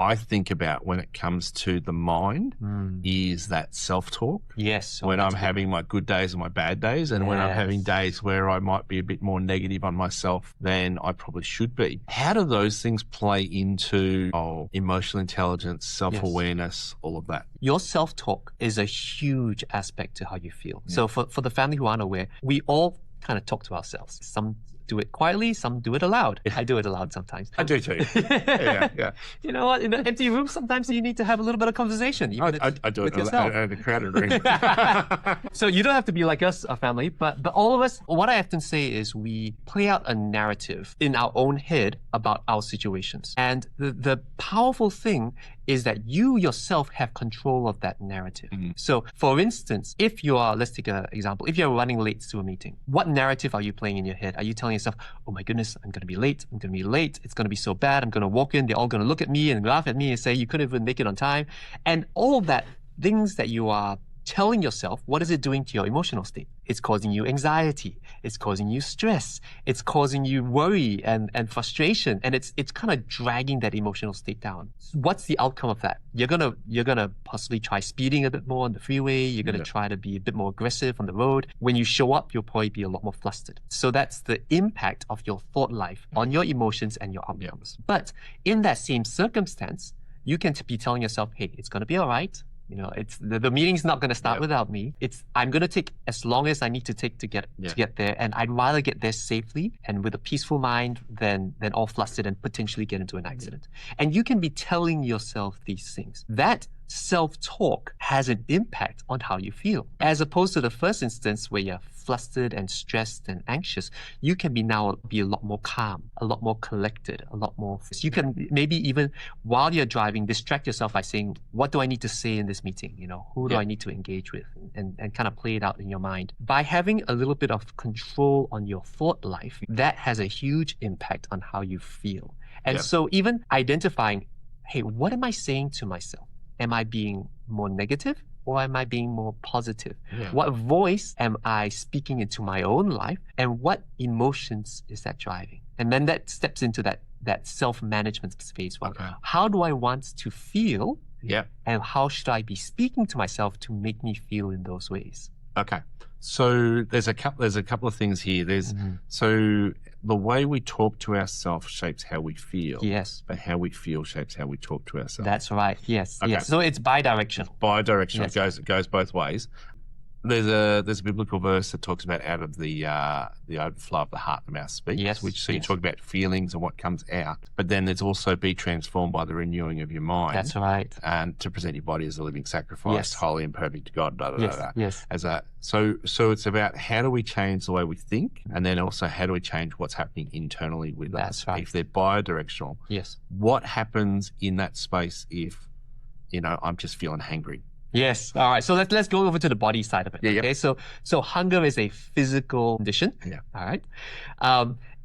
I think about when it comes to the mind is that self-talk. Yes. When I'm having my good days and my bad days, and when I'm having days where I might be a bit more negative on myself than I probably should be. How do those things play into emotional intelligence, self-awareness, all of that? Your self-talk is a huge aspect to how you feel. So for the family who aren't aware, we all kind of talk to ourselves. Some do it quietly, some do it aloud. I do it aloud sometimes. I do too. Yeah. You know what? In an empty room, sometimes you need to have a little bit of conversation. I do it in a crowded room. So you don't have to be like us, our family, but all of us, what I often say is we play out a narrative in our own head about our situations. And the powerful thing is that you yourself have control of that narrative. So for instance, if you are, let's take an example, if you're running late to a meeting, what narrative are you playing in your head? Are you telling yourself, oh my goodness, I'm going to be late. I'm going to be late. It's going to be so bad. I'm going to walk in. They're all going to look at me and laugh at me and say, you couldn't even make it on time. And all of that, things that you are telling yourself, what is it doing to your emotional state? It's causing you anxiety. It's causing you stress. It's causing you worry and frustration. And it's kind of dragging that emotional state down. What's the outcome of that? You're gonna possibly try speeding a bit more on the freeway. You're gonna try to be a bit more aggressive on the road. When you show up, you'll probably be a lot more flustered. So that's the impact of your thought life on your emotions and your outcomes. But in that same circumstance, you can be telling yourself, hey, it's gonna be all right. You know, it's the meeting's not going to start without me. I'm going to take as long as I need to take to get there, and I'd rather get there safely and with a peaceful mind than all flustered and potentially get into an accident. And you can be telling yourself these things. That self-talk has an impact on how you feel. As opposed to the first instance where you're flustered and stressed and anxious, you can be a lot more calm, a lot more collected, a lot more. You can maybe even while you're driving, distract yourself by saying, what do I need to say in this meeting? You know, who do I need to engage with? And kind of play it out in your mind. By having a little bit of control on your thought life, that has a huge impact on how you feel. And so even identifying, hey, what am I saying to myself? Am I being more negative or am I being more positive? What voice am I speaking into my own life and what emotions is that driving? And then that steps into that self-management space. Well, how do I want to feel? And how should I be speaking to myself to make me feel in those ways? Okay. So there's a couple of things here. So the way we talk to ourselves shapes how we feel. Yes. But how we feel shapes how we talk to ourselves. That's right. Yes. Yes. So it's bi-directional. Bi-directional. It goes both ways. There's a biblical verse that talks about out of the overflow of the heart the mouth speaks, you talk about feelings and what comes out. But then there's also be transformed by the renewing of your mind. That's right. And to present your body as a living sacrifice, holy and perfect to God. Yes. So it's about how do we change the way we think, and then also how do we change what's happening internally with us. That's right. If they're bi-directional, what happens in that space if I'm just feeling hangry? Yes. All right. So let's go over to the body side of it. Okay. So hunger is a physical condition. All right.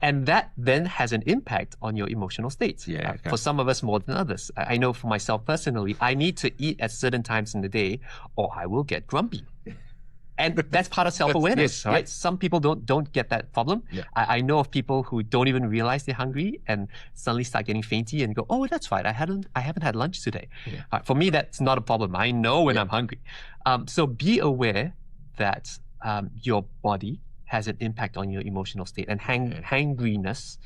And that then has an impact on your emotional states. For some of us more than others. I know for myself personally, I need to eat at certain times in the day or I will get grumpy. And that's part of self-awareness, right? Some people don't get that problem. I know of people who don't even realize they're hungry and suddenly start getting fainty and go, oh, that's right. I haven't had lunch today. For me, that's not a problem. I know when I'm hungry. So be aware that your body has an impact on your emotional state, and hangriness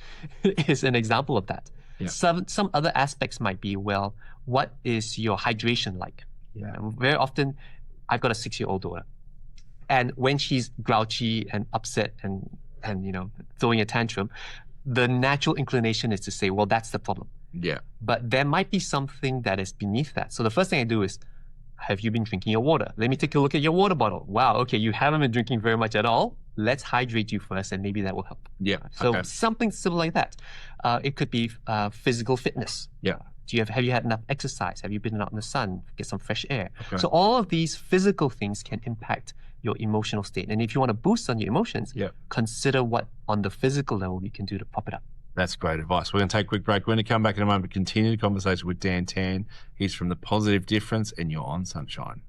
is an example of that. Some other aspects might be, well, what is your hydration like? Very often, I've got a 6-year-old daughter. And when she's grouchy and upset and throwing a tantrum, the natural inclination is to say, well, that's the problem. But there might be something that is beneath that. So the first thing I do is, have you been drinking your water? Let me take a look at your water bottle. Wow, okay, you haven't been drinking very much at all. Let's hydrate you first and maybe that will help. So something similar like that. It could be physical fitness. Have you had enough exercise? Have you been out in the sun? Get some fresh air. So all of these physical things can impact your emotional state. And if you want to boost on your emotions, consider what on the physical level you can do to pop it up. That's great advice. We're going to take a quick break. We're going to come back in a moment to continue the conversation with Dan Tan. He's from The Positive Difference, and you're on Sonshine.